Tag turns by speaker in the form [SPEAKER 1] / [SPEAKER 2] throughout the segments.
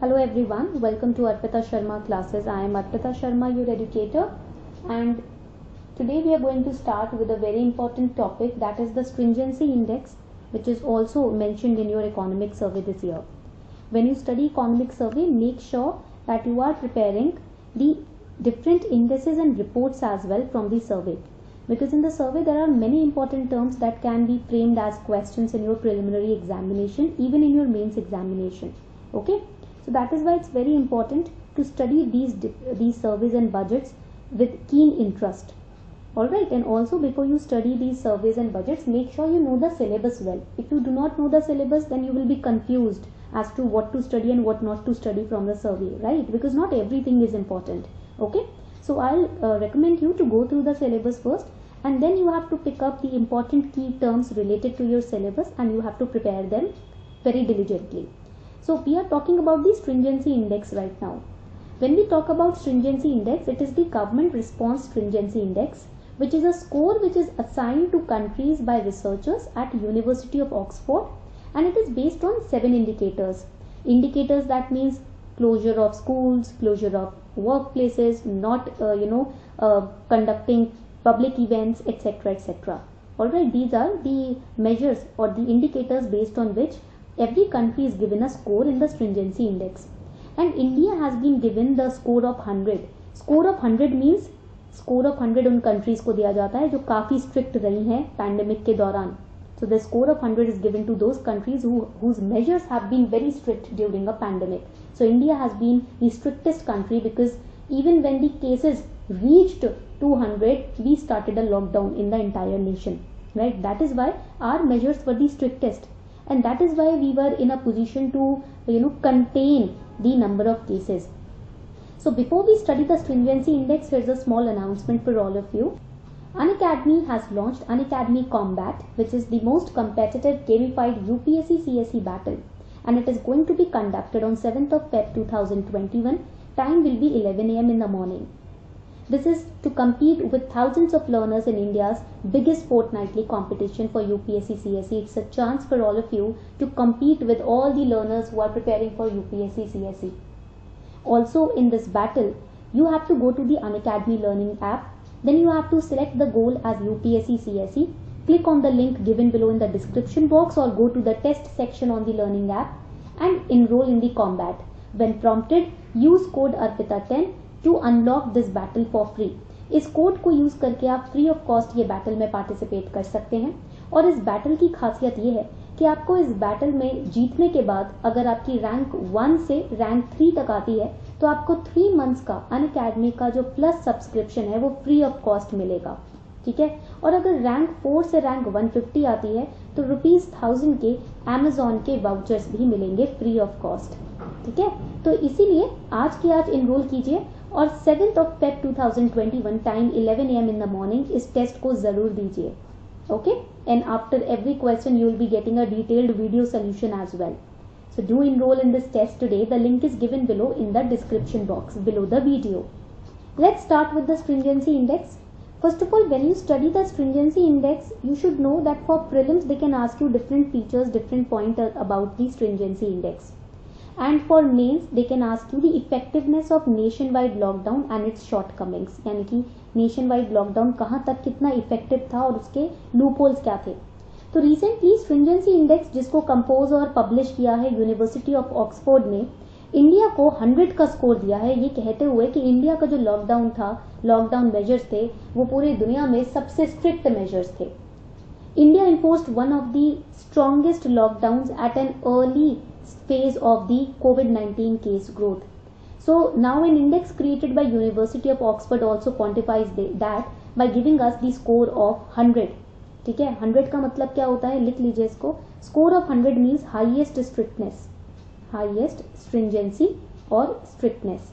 [SPEAKER 1] Hello everyone, welcome to Arpita Sharma classes. I am Arpita Sharma, your educator, and today we are going to start with a very important topic, that is the stringency index, which is also mentioned in your economic survey this year. When you study economic survey, make sure that you are preparing the different indices and reports as well from the survey, because in the survey there are many important terms that can be framed as questions in your preliminary examination, even in your mains examination. Okay, so that is why it's very important to study these surveys and budgets with keen interest. Alright, and also before you study these surveys and budgets, make sure you know the syllabus well. If you do not know the syllabus, then you will be confused as to what to study and what not to study from the survey, right? Because not everything is important. Okay, so I'll recommend you to go through the syllabus first, and then you have to pick up the important key terms related to your syllabus and you have to prepare them very diligently. So we are talking about the stringency index right now. When we talk about stringency index, it is the government response stringency index, which is a score which is assigned to countries by researchers at University of Oxford, and it is based on 7 indicators. Indicators, that means closure of schools, closure of workplaces, not conducting public events, etc., etc. Alright, these are the measures or the indicators based on which every country is given a score in the stringency index, and India has been given the score of 100. Score of 100 means score of 100 उन countries को दिया जाता है जो काफ़ी strict रही हैं pandemic के दौरान. So the score of 100 is given to those countries whose measures have been very strict during a pandemic. So India has been the strictest country, because even when the cases reached 200, we started a lockdown in the entire nation, right? That is why our measures were the strictest, and that is why we were in a position to contain the number of cases. So before we study the stringency index, here's a small announcement for all of you. Unacademy has launched Unacademy Combat, which is the most competitive gamified UPSC CSE battle, and it is going to be conducted on 7th of Feb 2021. Time will be 11 am in the morning. This is to compete with thousands of learners in India's biggest fortnightly competition for UPSC CSE. It's a chance for all of you to compete with all the learners who are preparing for UPSC CSE. Also in this battle, you have to go to the Unacademy Learning app. Then you have to select the goal as UPSC CSE. Click on the link given below in the description box, or go to the test section on the Learning app and enroll in the combat. When prompted, use code ARPITA10 to unlock this battle for free. इस code को use करके आप free of cost ये battle में participate कर सकते हैं, और इस बैटल की खासियत ये है कि आपको इस बैटल में जीतने के बाद अगर आपकी रैंक 1 से रैंक 3 तक आती है तो आपको 3 मंथ्स का अनअकैडमी का जो प्लस सब्सक्रिप्शन है वो फ्री ऑफ कॉस्ट मिलेगा, ठीक है। और अगर रैंक 4 से रैंक 150 आती है तो ₹1000 के अमेजोन के वाउचर्स भी मिलेंगे फ्री ऑफ कॉस्ट, ठीक है। तो इसीलिए आज के आज इनरोल कीजिए, और 7th of Feb 2021 time 11 am in the morning इस टेस्ट को जरूर दीजिए. Okay, and after every question you will be getting a detailed video solution as well. So do enroll in this test today. The link is given below in the description box below the video. Let's start with the stringency index. First of all, when you study the stringency index, you should know that for prelims they can ask you different features, different pointers about the stringency index. And for mains they can ask you the effectiveness of nationwide lockdown and its shortcomings, यानी कि nationwide lockdown कहाँ तक कितना effective था और उसके loopholes क्या थे. तो रिसेंटली stringency index जिसको कंपोज और पब्लिश किया है यूनिवर्सिटी ऑफ ऑक्सफोर्ड ने, इंडिया को 100 का स्कोर दिया है, ये कहते हुए कि इंडिया का जो लॉकडाउन था, लॉकडाउन मेजर्स थे, वो पूरे दुनिया में सबसे स्ट्रिक्ट मेजर्स थे. India imposed one of the strongest lockdowns at an early phase of the COVID-19 case growth. So now an index created by University of Oxford also quantifies that by giving us the score of 100. ठीक है, 100 का मतलब क्या होता है, लिख लीजिए इसको. Score of 100 means highest strictness, highest stringency or strictness.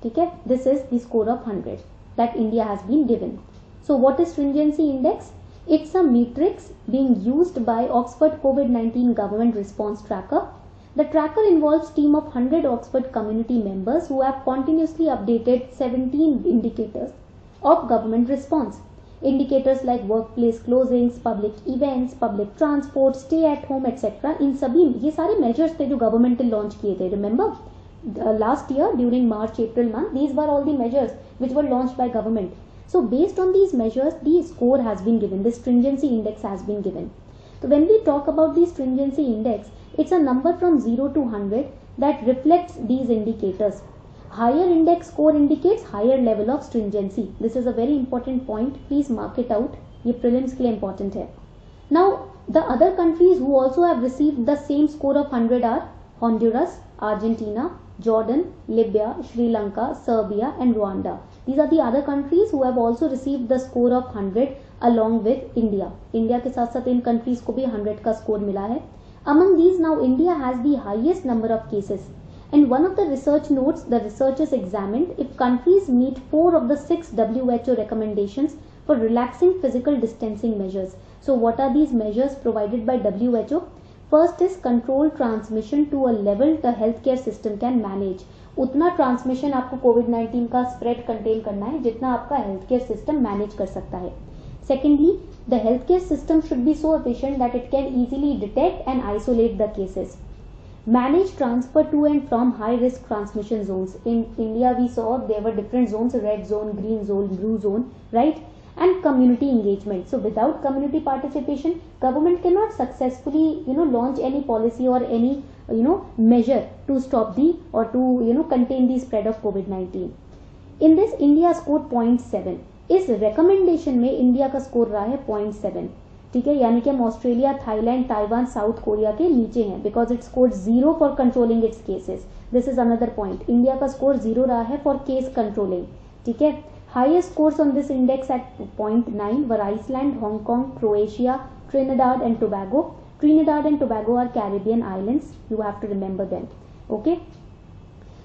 [SPEAKER 1] ठीक है, this is the score of 100 that India has been given. So what is stringency index? It's a matrix being used by Oxford COVID-19 government response tracker. The tracker involves team of 100 Oxford community members who have continuously updated 17 indicators of government response. Indicators like work place closings, public events, public transport, stay at home etcetera, इन सभी ये सारे measures थे जो government ने launch किए थे. Remember last year during March April month these were all the measures which were launched by government. So based on these measures, the score has been given, the stringency index has been given. So when we talk about the stringency index, it's a number from 0 to 100 that reflects these indicators. Higher index score indicates higher level of stringency. This is a very important point. Please mark it out. ये prelims के लिए important है. Now the other countries who also have received the same score of 100 are Honduras, Argentina, Jordan, Libya, Sri Lanka, Serbia and Rwanda. These are the other countries who have also received the score of 100 along with India. India के साथ साथ इन countries को भी 100 का score मिला है. Among these now India has the highest number of cases. And one of the research notes, the researchers examined if countries meet 4 of the 6 WHO recommendations for relaxing physical distancing measures. So what are these measures provided by WHO? First is control transmission to a level the healthcare system can manage. उतना transmission आपको कोविड-19 का spread contain करना है जितना आपका health care system manage कर सकता है. Secondly, the health care system should be so efficient that it can easily detect and isolate the cases. Manage transfer to and from high risk transmission zones. In India we saw there were different zones, red zone, green zone, blue zone, right? And community engagement. So without community participation, government cannot successfully launch any policy or any measure to stop the or to contain the spread of COVID-19. In this India scored 0.7. इस recommendation में India का score रहा है 0.7. ठीक है, यानी कि हम Australia, Thailand, Taiwan, south Korea के नीचे हैं because it score 0 for controlling it's cases. This is another point. India का स्कोर 0 रहा है फॉर केस कंट्रोलिंग. ठीक है. Highest scores on this index at 0.9 were Iceland, Hong Kong, Croatia, Trinidad and Tobago. Trinidad and Tobago are Caribbean islands. You have to remember them. Okay.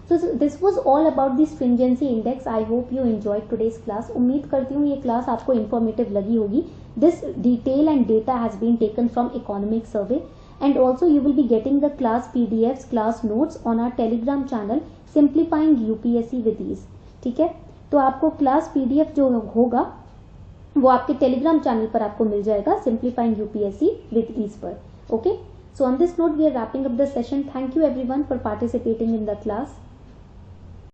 [SPEAKER 1] So this was all about the stringency index. I hope you enjoyed today's class. उम्मीद करती हूँ ये class आपको informative लगी होगी. This detail and data has been taken from economic survey, and also you will be getting the class PDFs, class notes on our Telegram channel Simplifying UPSC with Ease. ठीक है. तो आपको class PDF जो होगा वो आपके Telegram channel पर आपको मिल जाएगा सिंप्लीफाइंग यूपीएससी विद ईज पर. Okay. So on this note we are wrapping up the session. Thank you everyone for participating in the class.